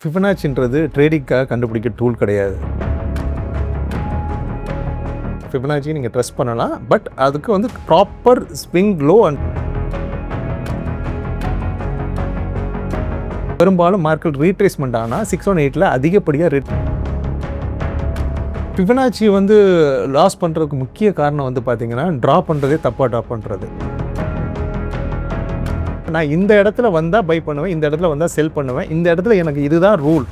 ஃபிபனாச்சின்றது ட்ரேடிங்காக கண்டுபிடிக்க டூல் கிடையாது. ஃபிபனாச்சி நீங்கள் ட்ரெஸ் பண்ணலாம், பட் அதுக்கு வந்து ப்ராப்பர் ஸ்விங் லோ அண்ட் பெரும்பாலும் மார்க்கெட் ரீட்ரேஸ்மெண்ட் ஆனால் 618 அதிகப்படியாக ஃபிபனாச்சி வந்து லாஸ் பண்ணுறதுக்கு முக்கிய காரணம் வந்து பார்த்தீங்கன்னா ட்ரா பண்ணுறதே தப்பாக ட்ரா பண்ணுறது. நான் இந்த இடத்துல வந்தால் பை பண்ணுவேன், இந்த இடத்துல வந்தால் செல் பண்ணுவேன், இந்த இடத்துல எனக்கு இதுதான் ரூல்.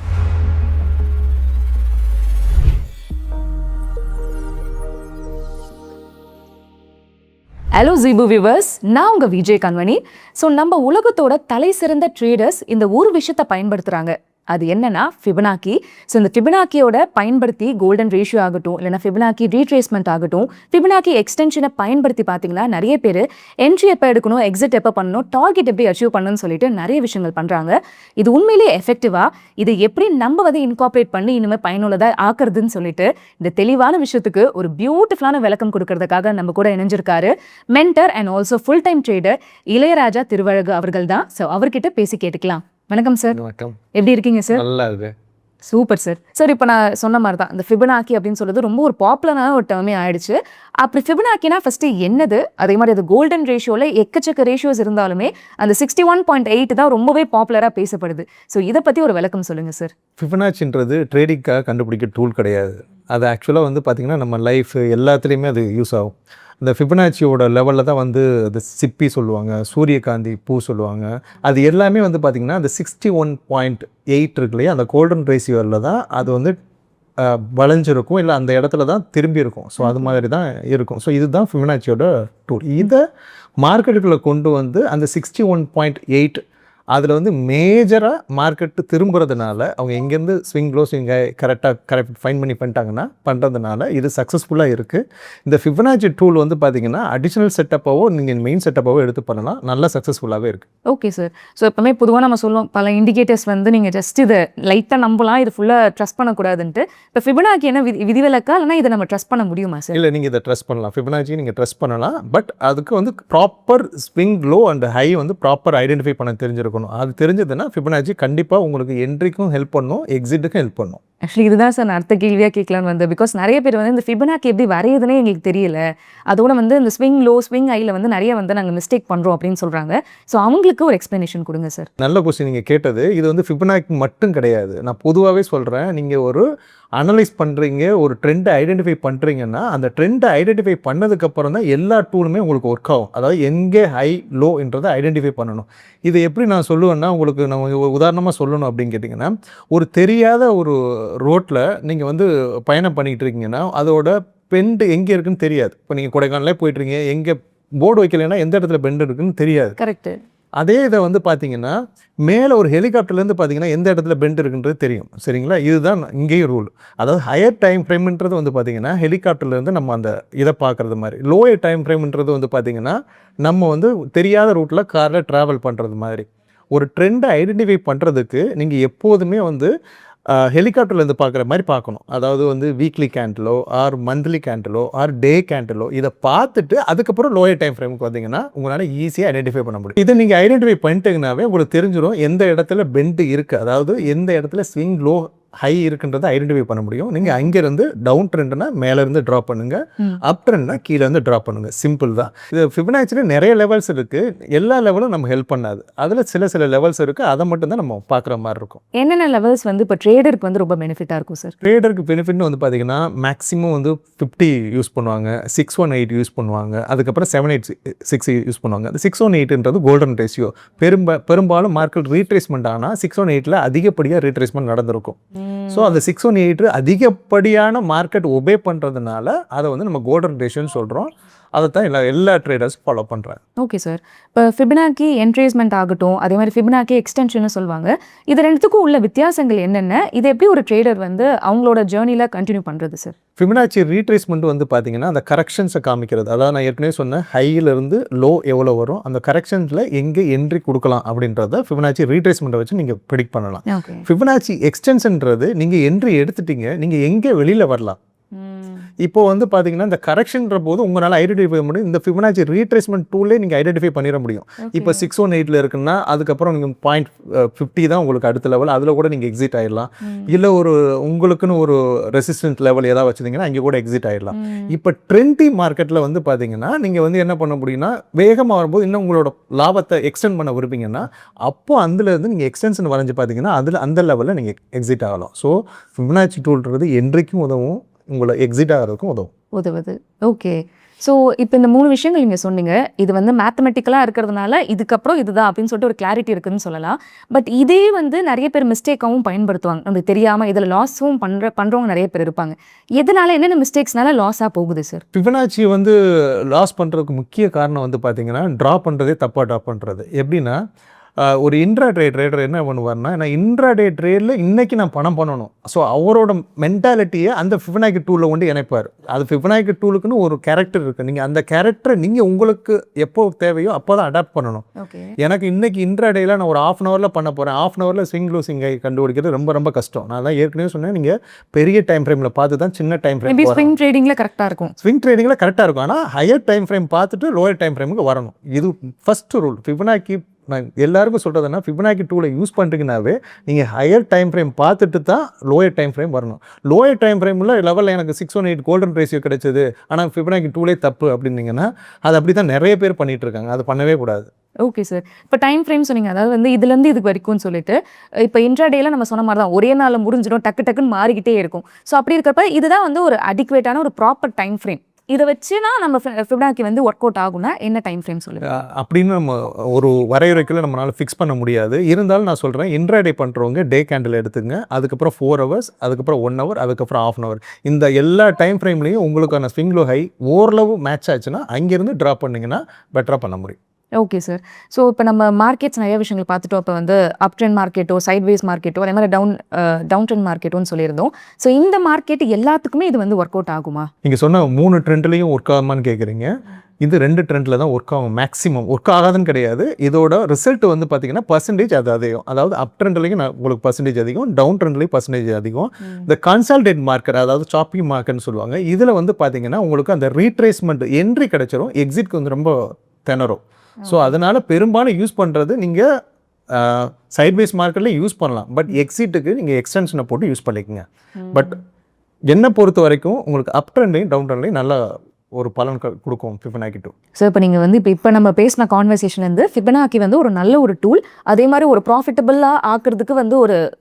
ஹலோ ஜீபு வியூவர்ஸ், நான் உங்கள் விஜய் கண்மணி. ஸோ நம்ம உலகத்தோட தலை சிறந்த ட்ரேடர்ஸ் இந்த ஒரு விஷயத்தை பயன்படுத்துகிறாங்க. அது என்னன்னா ஃபிபனாக்கி. ஸோ இந்த ஃபிபனாக்கியோட பயன்படுத்தி கோல்டன் ரேஷியோ ஆகட்டும், இல்லைனா ஃபிபனாக்கி ரீட்ரேஸ்மெண்ட் ஆகட்டும், ஃபிபனாக்கி எக்ஸ்டென்ஷனை பயன்படுத்தி பார்த்தீங்கன்னா நிறைய பேர் என்ட்ரி எப்போ எடுக்கணும், எக்ஸிட் எப்போ பண்ணணும், டார்கெட் எப்படி அச்சீவ் பண்ணணும்னு சொல்லிட்டு நிறைய விஷயங்கள் பண்ணுறாங்க. இது உண்மையிலேயே எஃபெக்டிவாக இதை எப்படி நம்ம வந்து இன்கார்பரேட் பண்ணி இனிமேல் பயனுள்ளதாக ஆக்குறதுன்னு சொல்லிட்டு இந்த தெளிவான விஷயத்துக்கு ஒரு பியூட்டிஃபுல்லான விளக்கம் கொடுக்கறதுக்காக நம்ம கூட இணைஞ்சிருக்காரு mentor and also full time trader Ilayaraja Thiruvazhagu அவர்கள் தான். ஸோ அவர்கிட்ட பேசி கேட்டுக்கலாம். வணக்கம் சார். வணக்கம். எப்படி இருக்கீங்க சார்? நல்லா இருக்கு. Super sir. சார், இப்போ நான் சொன்ன மாதிரி தான் இந்த ஃபிபனாக்கி அப்படின்னு சொல்றது ரொம்ப ஒரு பாப்புலரான ஒரு டேர்மே ஆயிடுச்சு. அப்படி ஃபிபனாக்கினா ஃபர்ஸ்ட் என்னது, அதே மாதிரி அது கோல்டன் ரேஷியோவில் எக்கச்சக்க ரேஷியோஸ் இருந்தாலுமே அந்த 61.8 தான் ரொம்பவே பாப்புலராக பேசப்படுது. ஸோ இதை பற்றி ஒரு விளக்கம் சொல்லுங்க சார். ஃபிபனாச்சின்றது ட்ரேடிங்காக கண்டுபிடிக்க டூல் கிடையாது. அது ஆக்சுவலாக வந்து பார்த்திங்கன்னா நம்ம லைஃப் எல்லாத்துலேயுமே அது யூஸ் ஆகும். இந்த ஃபிபனாச்சியோட லெவலில் தான் வந்து அது சிப்பி சொல்லுவாங்க, சூரியகாந்தி பூ சொல்லுவாங்க. அது எல்லாமே வந்து பார்த்திங்கன்னா அந்த 61.8 இருக்கு இல்லையா, அந்த கோல்டன் ரேஷியோவில் தான் அது வந்து வளைஞ்சிருக்கும், இல்லை அந்த இடத்துல தான் திரும்பி இருக்கும். ஸோ அது மாதிரி தான் இருக்கும். ஸோ இதுதான் ஃபிபனாச்சியோட டூல். இதை மார்க்கெட்டுக்குள்ளே கொண்டு வந்து அந்த 61.8 அதில் வந்து மேஜராக மார்க்கெட்டு திரும்புறதுனால அவங்க எங்கேருந்து ஸ்விங் க்ளோஸ் இங்கே கரெக்ட் ஃபைன் பண்ணிட்டாங்கன்னா பண்ணுறதுனால இது சக்ஸஸ்ஃபுல்லாக இருக்குது. இந்த ஃபிபனாச்சி டூல் வந்து பார்த்தீங்கன்னா அடிஷ்னல் செட்டப்பாவோ நீங்கள் மெயின் செட்டப்பாவோ எடுத்து பண்ணலாம், நல்லா சக்ஸஸ்ஃபுல்லாகவே இருக்குது. Okay sir. ஸோ எப்பவுமே பொதுவாக நம்ம சொல்லுவோம் பல இண்டிகேட்டர்ஸ் வந்து நீங்கள் ஜஸ்ட் இதை லைட்டாக நம்பலாம், இது ஃபுல்லாக ட்ரஸ்ட் பண்ணக்கூடாதுன்ட்டு. இப்போ ஃபிபனாக்கி என்ன விதிவிலக்கா, இல்லைனா இதை நம்ம ட்ரஸ்ட் பண்ண முடியுமா சார்? இல்லை, நீங்கள் இதை ட்ரஸ்ட் பண்ணலாம். ஃபிபனாச்சி நீங்கள் ட்ரஸ்ட் பண்ணலாம், பட் அதுக்கு வந்து proper swing low and high வந்து ப்ராப்பர் ஐடென்டிஃபை பண்ண தெரிஞ்சிருக்கும். அது தெரிஞ்சதுன்னா ஃபிபனாச்சி கண்டிப்பாக உங்களுக்கு என்ட்ரிக்கும் ஹெல்ப் பண்ணும், எக்ஸிட்டுக்கும் ஹெல்ப் பண்ணும். ஆக்சுவலி இதுதான் சார் நான் அடுத்த கேள்வியாக கேட்கலான்னு வந்து, பிகாஸ் நிறைய பேர் வந்து இந்த ஃபிபனாக்கி எப்படி வரையுதுன்னே எங்களுக்கு தெரியல, அதோட வந்து இந்த ஸ்விங் லோ ஸ்விங் ஹையில் வந்து நிறைய வந்து நாங்கள் மிஸ்டேக் பண்ணுறோம் அப்படின்னு சொல்கிறாங்க. ஸோ அவங்களுக்கு ஒரு எக்ஸ்ப்ளனேஷன் கொடுங்க சார். நல்ல கொஸ்டின் நீங்கள் கேட்டது. இது வந்து ஃபிபனாக்கி மட்டும் கிடையாது, நான் பொதுவாகவே சொல்கிறேன். நீங்கள் ஒரு அனலைஸ் பண்ணுறீங்க, ஒரு ட்ரெண்டை ஐடென்டிஃபை பண்ணுறீங்கன்னா அந்த ட்ரெண்டை ஐடென்டிஃபை பண்ணதுக்கப்புறம் தான் எல்லா டூலுமே உங்களுக்கு ஒர்க் ஆகும். அதாவது எங்கே ஹை லோன்றதை ஐடென்டிஃபை பண்ணணும். இது எப்படி நான் சொல்லுவேன்னா, உங்களுக்கு நம்ம உதாரணமாக சொல்லணும் அப்படின்னு கேட்டிங்கன்னா, ஒரு தெரியாத ஒரு ரோட்டில் நீங்கள் வந்து பயணம் பண்ணிக்கிட்டு இருக்கீங்கன்னா அதோட பெண்டு எங்கே இருக்குன்னு தெரியாது. இப்போ நீங்கள் கொடைக்கானலே போயிட்டுருக்கீங்க, எங்கே போர்டு வைக்கலைன்னா எந்த இடத்துல பெண்டு இருக்குன்னு தெரியாது. கரெக்டு. அதே இதை வந்து பார்த்தீங்கன்னா மேலே ஒரு ஹெலிகாப்டர்லேருந்து பார்த்தீங்கன்னா எந்த இடத்துல பெண்ட் இருக்குன்றது தெரியும். சரிங்களா? இதுதான் இங்கேயும் ரூல். அதாவது ஹையர் டைம் ஃப்ரேம்ன்றது வந்து பார்த்தீங்கன்னா ஹெலிகாப்டர்லேருந்து நம்ம அந்த இதை பார்க்குறது மாதிரி, லோயர் டைம் ஃப்ரேம்ன்றது வந்து பார்த்தீங்கன்னா நம்ம வந்து தெரியாத ரூட்டில் காரில் ட்ராவல் பண்ணுறது மாதிரி. ஒரு ட்ரெண்டை ஐடென்டிஃபை பண்ணுறதுக்கு நீங்கள் எப்போதுமே வந்து ஹெலிகாப்டர்லேருந்து பார்க்குற மாதிரி பார்க்கணும். அதாவது வந்து வீக்லி கேண்டிலோ ஆர் மந்த்லி கேண்டிலோ ஆர் டே கேண்டிலோ இதை பார்த்துட்டு அதுக்கப்புறம் லோயர் டைம் ஃப்ரேமுக்கு வந்தீங்கன்னா உங்களால் ஈஸியாக ஐடென்டிஃபை பண்ண முடியும். இதை நீங்கள் ஐடென்டிஃபை பண்ணிட்டீங்கன்னாவே உங்களுக்கு தெரிஞ்சிடும் எந்த இடத்துல பெண்டு இருக்குது, அதாவது எந்த இடத்துல ஸ்விங் லோ ஹை இருக்குன்றதை ஐடென்டிஃபை பண்ண முடியும். நீங்கள் அங்கேருந்து டவுன் ட்ரெண்ட்னா மேலேருந்து ட்ரா பண்ணுங்கள், அப் ட்ரெண்ட்னா கீழேருந்து ட்ரா பண்ணுங்கள். சிம்பிள் தான். இது ஃபிபனாச்சியில் நிறைய லெவல்ஸ் இருக்குது, எல்லா லெவலும் நம்ம ஹெல்ப் பண்ணாது. அதில் சில லெவல்ஸ் இருக்குது, அதை மட்டும் தான் நம்ம பார்க்குற மாதிரி இருக்கும். என்னென்ன லெவல்ஸ் வந்து இப்போ ட்ரேடருக்கு வந்து ரொம்ப பெனிஃபிட்டாக இருக்கும் சார்? ட்ரேடருக்கு பெனிஃபிட்னு வந்து பார்த்தீங்கன்னா மேக்ஸிமம் வந்து 50 யூஸ் பண்ணுவாங்க, 618 யூஸ் பண்ணுவாங்க, அதுக்கப்புறம் 786 யூஸ் பண்ணுவாங்க. அந்த 618ன்றது கோல்டன் ரேஷியோ. பெரும்பாலும் மார்க்கெட் ரீட்ரேஸ்மெண்ட் ஆனால் 618 அதிகப்படியாக ரீட்ரேஸ்மெண்ட் நடந்திருக்கும். ஸோ அந்த 618 அதிகப்படியான மார்க்கெட் ஒபே பண்ணுறதுனால அதை வந்து நம்ம கோல்டன் ரேஷியோன்னு சொல்கிறோம். அதை தான் எல்லா ட்ரேடர்ஸ் ஃபாலோ பண்ணுறாங்க. Okay sir. இப்போ ஃபிபனாக்கி என்ட்ரேஸ்மெண்ட் ஆகட்டும், அதே மாதிரி ஃபிபனாக்கி எக்ஸ்டென்ஷன் சொல்லுவாங்க. இது ரெண்டுத்துக்கும் உள்ள வித்தியாசங்கள் என்னென்ன, இது எப்படி ஒரு ட்ரேடர் வந்து அவங்களோட ஜேர்னியில் கண்டினியூ பண்ணுறது சார்? ஃபிபனாச்சி ரீட்ரேஸ்மெண்ட் வந்து பார்த்தீங்கன்னா அந்த கரெக்ஷன்ஸை காமிக்கிறது. அதாவது நான் ஏற்கனவே சொன்னேன், ஹையிலிருந்து லோ எவ்வளோ வரும், அந்த கரெக்ஷன்ஸில் எங்கே என்ட்ரி கொடுக்கலாம் அப்படின்றத ஃபிபனாச்சி ரீட்ரேஸ்மெண்ட்டை வச்சு நீங்கள் ப்ரெடிக்ட் பண்ணலாம். ஃபிபனாச்சி எக்ஸ்டென்ஷன்றது நீங்கள் என்ட்ரி எடுத்துட்டீங்க, நீங்கள் எங்கே வெளியில் வரலாம். இப்போ வந்து பார்த்தீங்கன்னா இந்த கரெக்ஷன்ற போது உங்களால் ஐடென்டிஃபை பண்ண முடியும். இந்த ஃபிபனாச்சி ரீட்ரேஸ்மெண்ட் டூல்லே நீங்கள் ஐடென்டிஃபை பண்ணிட முடியும். இப்போ 618ல இருக்குன்னா அதுக்கப்புறம் நீங்கள் 0.50 தான் உங்களுக்கு அடுத்த லெவல், அதில் கூட நீங்கள் எக்ஸிட் ஆயிடலாம். இல்லை ஒரு உங்களுக்குன்னு ஒரு ரெசிஸ்டன்ஸ் லெவல் ஏதாவது வச்சுருந்தீங்கன்னா அங்கே கூட எக்ஸிட் ஆயிடலாம். இப்போ ட்ரெண்டி மார்க்கெட்டில் வந்து பார்த்தீங்கன்னா நீங்கள் வந்து என்ன பண்ண முடியும்னா வேகமாக வரும்போது இன்னும் உங்களோட லாபத்தை எக்ஸ்டெண்ட் பண்ண விரும்பீங்கன்னா அப்போ அதுலேருந்து நீங்கள் எக்ஸ்டென்ஷன் வரைஞ்சி பார்த்தீங்கன்னா அதில் அந்த லெவலில் நீங்கள் எக்ஸிட் ஆகலாம். ஸோ ஃபிபனாச்சி டூல்ன்றது என்றைக்கும் உதவும், உங்களை எக்ஸிட் ஆகிறதுக்கும் உதவுது. ஓகே. ஸோ இப்போ இந்த 3 விஷயங்கள் நீங்கள் சொன்னீங்க. இது வந்து மேத்தமெட்டிக்கலாக இருக்கிறதுனால இதுக்கப்புறம் இதுதான் அப்படின்னு சொல்லிட்டு ஒரு கிளாரிட்டி இருக்குதுன்னு சொல்லலாம். பட் இதே வந்து நிறைய பேர் மிஸ்டேக்காகவும் பயன்படுத்துவாங்க. நமக்கு தெரியாமல் இதில் லாஸும் பண்ணுறவங்க நிறைய பேர் இருப்பாங்க. எதனால என்னென்ன மிஸ்டேக்ஸ்னால லாஸாக போகுது சார்? ஃபிபனாச்சி வந்து லாஸ் பண்ணுறதுக்கு முக்கிய காரணம் வந்து பார்த்தீங்கன்னா ட்ரா பண்ணுறதே தப்பாக ட்ரா பண்ணுறது. எப்படின்னா ஒரு இன்ட்ராடே ட்ரேடர் என்ன பண்ணுவார்னா, நான் இன்ட்ராடே ட்ரேடில் இன்றைக்கி நான் பணம் பண்ணணும். ஸோ அவரோட மென்டாலிட்டியை அந்த ஃபிபனாக்கி டூலில் கொண்டு இணைப்பார். அது ஃபிபனாக்கி டூலுக்குன்னு ஒரு கேரக்டர் இருக்குது. நீங்கள் அந்த கேரக்டரை நீங்கள் உங்களுக்கு எப்போ தேவையோ அப்போ தான் அடாப்ட் பண்ணணும். எனக்கு இன்றைக்கி இன்ட்ராடேயில் நான் ஒரு 1/2 ஹவரில் பண்ண போகிறேன். 1/2 ஹவரில் ஸ்விங் லூசிங்கை கண்டுபிடிக்கிறது ரொம்ப ரொம்ப கஷ்டம். நான் தான் ஏற்கனவே சொன்னேன், நீங்கள் பெரிய டைம் ஃப்ரேமில் பார்த்து தான் சின்ன டைம் ஃப்ரேம் ஸ்விங் ட்ரேடிங்கில் கரெக்டாக இருக்கும். ஸ்விங் ட்ரேடிங்கில் கரெக்டாக இருக்கும். ஆனால் ஹையர் டைம் ஃப்ரேம் பார்த்துட்டு லோயர் டைம் ஃப்ரேமுக்கு வரணும். இது ஃபஸ்ட்டு ரூல். ஃபிபனாக்கி நான் எல்லாருக்கும் சொல்கிறதுனா ஃபிபனாக்கி டூலை யூஸ் பண்ணுறீங்கனாவே நீங்கள் ஹையர் டைம் ஃப்ரேம் பார்த்துட்டு தான் லோயர் டைம் ஃப்ரேம் வரணும். லோயர் டைம் ஃப்ரேமில் லெவலில் எனக்கு 618 கோல்டன் ரேஷியோ கிடைச்சது, ஆனால் ஃபிபனாக்கி டூலே தப்பு அப்படின்னீங்கன்னா அது அப்படி தான் நிறைய பேர் பண்ணிகிட்டு இருக்காங்க. அது பண்ணவே கூடாது. Okay sir. இப்போ டைம் ஃப்ரேம் சொன்னீங்க, அதாவது வந்து இதுலேருந்து இதுக்கு வரைக்கும்னு சொல்லிட்டு இப்போ இன்ட்ராடேல நம்ம சொன்ன மாதிரி தான் ஒரே நாளில் முடிஞ்சிடும், டக்குன்னு மாறிக்கிட்டே இருக்கும். ஸோ அப்படி இருக்கிறப்ப இதுதான் வந்து ஒரு அடிக்குவேட்டான ஒரு ப்ராப்பர் டைம் ஃப்ரேம். இதை வச்சுனா நம்ம ஃபிபனாக்கி வந்து ஒர்க் அவுட் ஆகும்னா என்ன டைம் ஃப்ரேம் சொல்லுங்க அப்படின்னு நம்ம ஒரு வரையறைக்குள்ள நம்மளால ஃபிக்ஸ் பண்ண முடியாது. இருந்தாலும் நான் சொல்கிறேன், இன்ட்ராடே பண்ணுறவங்க டே கேண்டில் எடுத்துங்க, அதுக்கப்புறம் 4 ஹவர்ஸ், அதுக்கப்புறம் 1 ஹவர், அதுக்கப்புறம் 1/2 ஹவர். இந்த எல்லா டைம் ஃப்ரேம்லையும் உங்களுக்கான ஸ்விங் லோ ஹை ஓரளவு மேட்ச் ஆச்சுன்னா அங்கேருந்து ட்ராப் பண்ணிங்கன்னா பெட்டராக பண்ண முடியும். Okay sir. ஸோ இப்போ நம்ம மார்க்கெட்ஸ் நிறைய விஷயங்கள் பார்த்துட்டோம். இப்போ வந்து அப் ட்ரெண்ட் மார்க்கெட்டோ, சைட்வேஸ் மார்க்கெட்டோ, அதே மாதிரி டவுன் ட்ரெண்ட் மார்க்கெட்டோன்னு சொல்லியிருந்தோம். ஸோ இந்த மார்க்கெட் எல்லாத்துக்குமே இது வந்து ஒர்க் அவுட் ஆகுமா? நீங்கள் சொன்ன 3 ட்ரெண்ட்லையும் ஒர்க் ஆகுமான்னு கேட்குறீங்க. இது 2 ட்ரெண்டில் தான் ஒர்க் ஆகும். மேக்ஸிமம் ஒர்க் ஆகாதுன்னு கிடையாது. இதோட ரிசல்ட் வந்து பார்த்தீங்கன்னா பர்சன்டேஜ் அது அதிகம். அதாவது அப் ட்ரெண்ட்லையும் உங்களுக்கு பர்சன்டேஜ் அதிகம், டவுன் ட்ரெண்ட்லையும் பர்சன்டேஜ் அதிகம். இந்த கன்சால்டேட் மார்க்கெட், அதாவது ஷாப்பிங் மார்க்கெட்னு சொல்லுவாங்க, இதில் வந்து பார்த்தீங்கன்னா உங்களுக்கு அந்த ரீட்ரேஸ்மெண்ட் என்ட்ரி கிடைச்சிரும், எக்ஸிட்க்கு வந்து ரொம்ப திணறும். ஸோ அதனால் பெரும்பாலும் யூஸ் பண்ணுறது நீங்கள் சைட்வேஸ் மார்க்கெட்லேயும் யூஸ் பண்ணலாம். பட் எக்ஸிட்டுக்கு நீங்கள் எக்ஸ்டென்ஷனை போட்டு யூஸ் பண்ணிக்கோங்க. பட் என்னை பொறுத்த வரைக்கும் உங்களுக்கு அப் ட்ரெண்ட்லையும் டவுன் ட்ரெண்ட்லையும் நல்லா ஒரு பலன் கொடுக்கும் ஃபிபனாக்கி டூல். ஸோ இப்போ நீங்கள் வந்து இப்போ நம்ம பேசின கான்வர்சேஷன்லேருந்து ஃபிபனாக்கி வந்து ஒரு நல்ல ஒரு டூல், அதே மாதிரி ஒரு ப்ராஃபிட்டபிளாக ஆக்கிறதுக்கு வந்து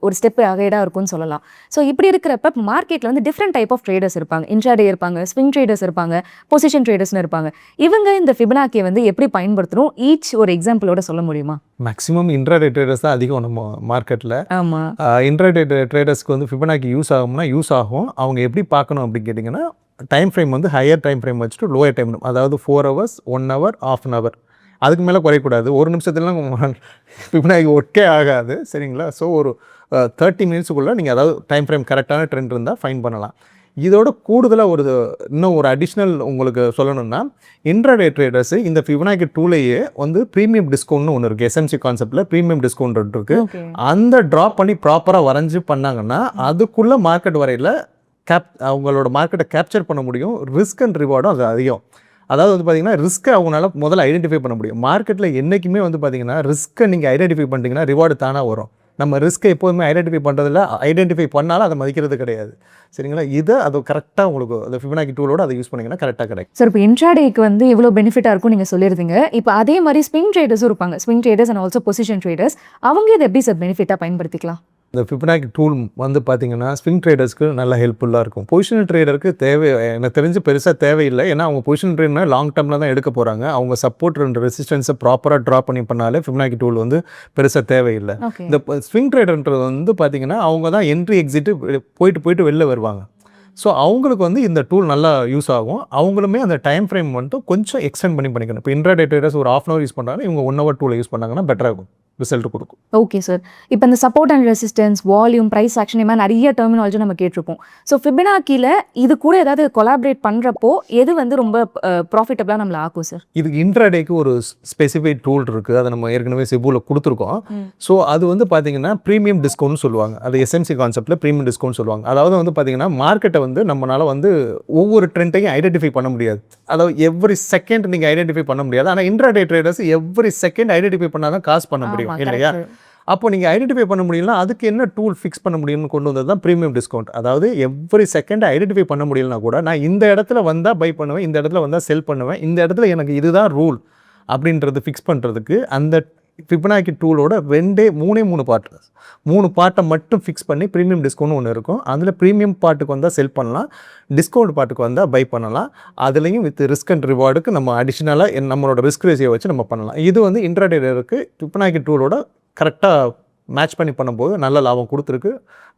ஒரு ஸ்டெப் அகைடாக இருக்கும்னு சொல்லலாம். ஸோ இப்படி இருக்கிறப்ப மார்க்கெட்டில் வந்து டிஃப்ரெண்ட் டைப் ஆஃப் ட்ரேடர்ஸ் இருப்பாங்க. இன்ட்ராடே இருப்பாங்க, ஸ்விங் ட்ரேடர்ஸ் இருப்பாங்க, பொசிஷன் ட்ரேடர்ஸ்னு இருப்பாங்க. இவங்க இந்த ஃபிபனாக்கியை வந்து எப்படி பயன்படுத்தணும், ஈச் ஒரு எக்ஸாம்பிளோட சொல்ல முடியுமா? மேக்ஸிமம் இன்ட்ராடே ட்ரேடர்ஸ் தான் அதிகம் நம்ம மார்க்கெட்டில். ஆமாம், இன்ட்ராடே ட்ரேடர்ஸ்க்கு வந்து ஃபிபனாக்கி யூஸ் ஆகும்னா யூஸ் ஆகும். அவங்க எப்படி பார்க்கணும் அப்படின்னு கேட்டிங்கன்னா, டைம் ஃப்ரேம் வந்து ஹையர் டைம் ஃப்ரேம் வச்சுட்டு லோயர் டைம், அதாவது 4 ஹவர்ஸ், 1 ஹவர், 1/2 ஹவர், அதுக்கு மேலே குறையக்கூடாது. ஒரு நிமிஷத்துலாம் ஃபிபனாக்கி ஒர்க்கே ஆகாது, சரிங்களா? ஸோ ஒரு 30 மினிட்ஸுக்குள்ளே நீங்கள் அதாவது டைம் ஃப்ரேம் கரெக்டான ட்ரெண்ட் இருந்தால் ஃபைன் பண்ணலாம். இதோட கூடுதலாக இன்னும் ஒரு அடிஷ்னல் உங்களுக்கு சொல்லணும்னா, இன்ட்ராடே ட்ரேடர்ஸ் இந்த ஃபிபனாக்கி டூலையே வந்து ப்ரீமியம் டிஸ்கவுண்ட்னு ஒன்று இருக்குது. எஸ்எம்சி கான்செப்டில் ப்ரீமியம் டிஸ்கவுண்ட் இருக்குது. அந்த ட்ராப் பண்ணி ப்ராப்பராக வரைஞ்சி பண்ணாங்கன்னா அதுக்குள்ளே மார்க்கெட் வரையில் அவங்களோட மார்க்கெட்டை கேப்சர் பண்ண முடியும். ரிஸ்க் அண்ட் ரிவார்டும் அது அதிகம். அதாவது வந்து பார்த்தீங்கன்னா ரிஸ்க்கை அவங்களால முதல்ல ஐடென்டிஃபை பண்ண முடியும். மார்க்கெட்டில் என்றைக்குமே வந்து பார்த்தீங்கன்னா ரிஸ்க்கை நீங்கள் ஐடென்டிஃபை பண்ணிட்டீங்கன்னா ரிவார்டு தானாக வரும். நம்ம ரிஸ்க்கை எப்போதுமே ஐடென்டிஃபை பண்ணுறதில்ல, ஐடென்டிஃபை பண்ணாலும் அதை மதிக்கிறது கிடையாது, சரிங்களா? அது கரெக்டாக உங்களுக்கு அந்த ஃபிபனாக்கி டூலோட அதை யூஸ் பண்ணிங்கன்னா கரெக்டாக கிடைக்கும். சார் இப்போ இன்ட்ராடேக்கு வந்து இவ்வளோ பெனிஃபிட்டாக இருக்கும் நீங்கள் சொல்லியிருந்தீங்க. இப்போ அதே மாதிரி ஸ்விங் ட்ரேடர்ஸும் இருப்பாங்க. Swing traders and also position traders, அவங்க இதை எப்படி சார் பெனிஃபிட்டாக பயன்படுத்திக்கலாம்? இந்த ஃபிபனாக்கி டூல் வந்து பார்த்தீங்கன்னா ஸ்விங் ட்ரேடர்ஸ்க்கு நல்லா ஹெல்ப்ஃபுல்லாக இருக்கும். பொசிஷனல் ட்ரேடருக்கு எனக்கு தெரிஞ்சு பெருசாக தேவையில்லை. ஏன்னா அவங்க பொசிஷனல் ட்ரேட்னா லாங் டேர்மில் தான் எடுக்க போகிறாங்க. அவங்க சப்போர்ட் அண்ட் ரெசிஸ்டன்ஸை ப்ராப்பராக ட்ரா பண்ணாலே ஃபிபனாக்கி டூல் வந்து பெருசாக தேவையில்லை. இந்த ஸ்விங் ட்ரேடர்ன்றது வந்து பார்த்தீங்கன்னா அவங்க தான் என்ட்ரி எக்ஸிட்டு போயிட்டு வெளில வருவாங்க. ஸோ அவங்களுக்கு வந்து இந்த டூல் நல்லா யூஸ் ஆகும். அவங்களுமே அந்த டைம் ஃப்ரேம் வந்துட்டு கொஞ்சம் எக்ஸ்டெண்ட் பண்ணிக்கணும். இப்போ இன்ட்ராடே ட்ரேடர்ஸ் ஒரு 1/2 ஹவர் யூஸ் பண்ணுறாங்க, இவங்க 1 ஹவர் டூலை யூஸ் பண்ணாங்கன்னா பெட்டராக இருக்கும். ரிசல்ட் கொடுக்கும். Okay sir. இப்போ இந்த support and resistance, volume, price action இந்த மாதிரி நிறைய டெர்மினாலஜி நம்ம கேட்டிருப்போம். ஸோ ஃபிபனாக்கியில் இது கூட ஏதாவது கொலாபரேட் பண்ணுறப்போ எது வந்து ரொம்ப ப்ராஃபிட்டபிளாக நம்மளை ஆக்கும் சார்? இதுக்கு இன்ட்ராடேக்கு ஒரு ஸ்பெசிஃபைட் டூல் இருக்குது, அதை நம்ம ஏற்கனவே செபுவில் கொடுத்துருக்கோம். ஸோ அது வந்து பார்த்தீங்கன்னா ப்ரீமியம் டிஸ்கவுண்ட் சொல்லுவாங்க. அது எஸ்எம்சி கான்செப்ட்டில் ப்ரீமியம் டிஸ்கவுண்ட் சொல்லுவாங்க. அதாவது வந்து பார்த்தீங்கன்னா மார்க்கெட்டை வந்து நம்மளால் வந்து ஒவ்வொரு ட்ரெண்டையும் ஐடென்டிஃபை பண்ண முடியாது. அதாவது எவ்ரி செகண்ட் நீங்கள் ஐடென்டிஃபை பண்ண முடியாது. ஆனால் intraday traders every second identify பண்ணால் தான் காசு பண்ண முடியும் இல்லையா? அப்போ நீங்கள் ஐடென்டிஃபை பண்ண முடியலனா அதுக்கு என்ன டூல் ஃபிக்ஸ் பண்ண முடியும்னு கொண்டு வந்தது தான் ப்ரீமியம் டிஸ்கவுண்ட். அதாவது எவ்ரி செகண்ட் ஐடென்டிஃபை பண்ண முடியலனா கூட நான் இந்த இடத்துல வந்தால் பை பண்ணுவேன், இந்த இடத்துல வந்தால் செல் பண்ணுவேன், இந்த இடத்துல எனக்கு இதுதான் ரூல் அப்படின்றது ஃபிக்ஸ் பண்ணுறதுக்கு அந்த ஃபிபனாக்கி டூலோட 3 பார்ட்டை மட்டும் ஃபிக்ஸ் பண்ணி ப்ரீமியம் டிஸ்கவுண்ட் ஒன்று இருக்கும். அதில் ப்ரீமியம் பார்ட்டுக்கு வந்தால் செல் பண்ணலாம், டிஸ்கவுண்ட் பார்ட்டுக்கு வந்தால் பை பண்ணலாம். அதுலேயும் வித் ரிஸ்க் அண்ட் ரிவார்டுக்கு நம்ம அடிஷ்னலாக நம்மளோட ரிஸ்க் ரேஷியோ வச்சு நம்ம பண்ணலாம். இது வந்து இன்ட்ராடேக்கு ஃபிபனாக்கி டூலோட கரெக்டாக மேட்ச் பண்ணி பண்ணும்போது நல்ல லாபம் கொடுத்துருக்கு.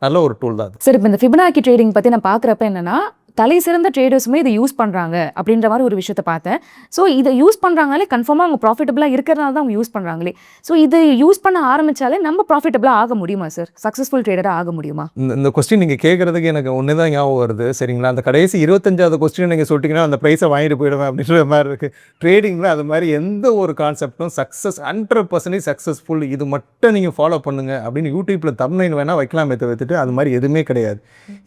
நல்ல ஒரு டூல் தான். சரி, இப்போ இந்த ஃபிபனாக்கி ட்ரேடிங் பற்றி நான் பார்க்குறப்ப என்னென்னா தலை சிறந்த ட்ரேடர்ஸுமே இதை யூஸ் பண்ணுறாங்க அப்படின்ற மாதிரி ஒரு விஷயத்தை பார்த்தேன். ஸோ இதை யூஸ் பண்ணுறாங்களே கன்ஃபார்மாக அவங்க ப்ராஃபிட்டபிளாக இருக்கிறனால தான் அவங்க யூஸ் பண்ணுறாங்களே. ஸோ இதை யூஸ் பண்ண ஆரம்பித்தாலே நம்ம ப்ராஃபிட்டபிளாக ஆக முடியுமா சார்? சக்ஸஸ்ஃபுல் ட்ரேடராக ஆக முடியுமா? இந்த கொஸ்டின் நீங்கள் கேட்குறதுக்கு எனக்கு ஒன்று தான் ஞாபகம் வருது. சரிங்களா, அந்த கடைசி 25வது கொஸ்டின் நீங்கள் சொல்லிட்டீங்கன்னா அந்த ப்ரைஸை வாங்கிட்டு போயிடுவேன் அப்படின்ற மாதிரி இருக்குது. ட்ரேடிங்கில் அது மாதிரி எந்த ஒரு கான்செப்டும் 100% சக்ஸஸ்ஃபுல் இது மட்டும் நீங்கள் ஃபாலோ பண்ணுங்கள் அப்படின்னு யூடியூப்பில் தம்ப்நெயில் வேணால் வைக்கலாமே தவிர்த்துட்டு அது மாதிரி எதுவுமே கிடையாது.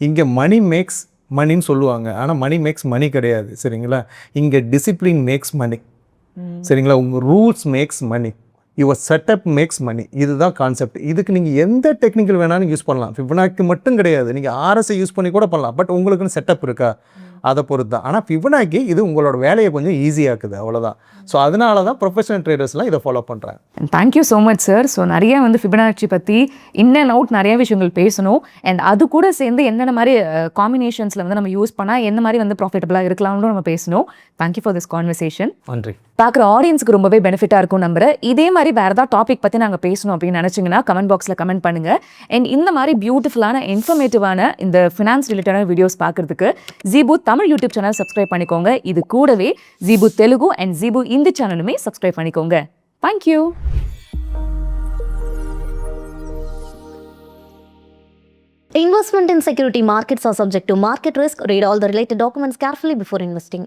இங்கே மணி மேக்ஸ் மணின்னு சொல்லுவாங்க, ஆனால் மணி மேக்ஸ் மணி கிடையாது. சரிங்களா, இங்கே டிசிப்ளின் மேக்ஸ் மணி. சரிங்களா, உங்கள் rules makes money, your setup makes money. இதுதான் கான்செப்ட். இதுக்கு நீங்கள் எந்த டெக்னிக்கல் வேணாலும் யூஸ் பண்ணலாம். ஃபிபனாக்கி மட்டும் கிடையாது, நீங்கள் ஆர்எஸ்ஐ யூஸ் பண்ணி கூட பண்ணலாம். பட் உங்களுக்குன்னு செட்டப் இருக்கா அதை பொறுத்து தான். ஆனால் ஃபிபனாக்கி இது உங்களோட வேலையை கொஞ்சம் ஈஸியாக்குது, அவ்வளோதான். ஸோ அதனால தான் ப்ரொஃபஷனல் ட்ரேடர்ஸ்லாம் இதை ஃபாலோ பண்ணுறாங்க. Thank you so much sir. So நிறைய வந்து ஃபிபனாச்சி பற்றி இன் அண்ட் அவுட் நிறைய விஷயங்கள் பேசணும். அண்ட் அது கூட சேர்ந்து என்னென்ன மாதிரி காம்பினேஷன்ஸில் வந்து நம்ம யூஸ் பண்ணால் எந்த மாதிரி வந்து ப்ராஃபிட்டபிளாக இருக்கலாம்னு நம்ம பேசணும். Thank you for this conversation. நன்றி. பார்க்குற ஆடியன்ஸுக்கு ரொம்பவே பெனிஃபிட்டாக இருக்கும் நம்புறேன். இதே மாதிரி வேறு ஏதாவது டாபிக் பற்றி நாங்கள் பேசணும் அப்படின்னு நினச்சிங்கன்னா கமெண்ட் பாக்ஸில் கமெண்ட் பண்ணுங்கள். அண்ட் இந்த மாதிரி பியூட்டிஃபுல்லான இன்ஃபர்மேட்டிவான இந்த ஃபினான்ஸ் ரிலேட்டடான வீடியோஸ் பார்க்குறதுக்கு ஜீபு தமிழ் யூடியூப் சேனல் சப்ஸ்கிரைப் பண்ணிக்கோங்க. இது கூடவே ஜீபு தெலுங்கு அண்ட் ஜீபு இந்த சேனலுமே சப்ஸ்கிரைப் பண்ணிக்கோங்க. Thank you. Investment in security markets are subject to market risk. Read all the related documents carefully before investing.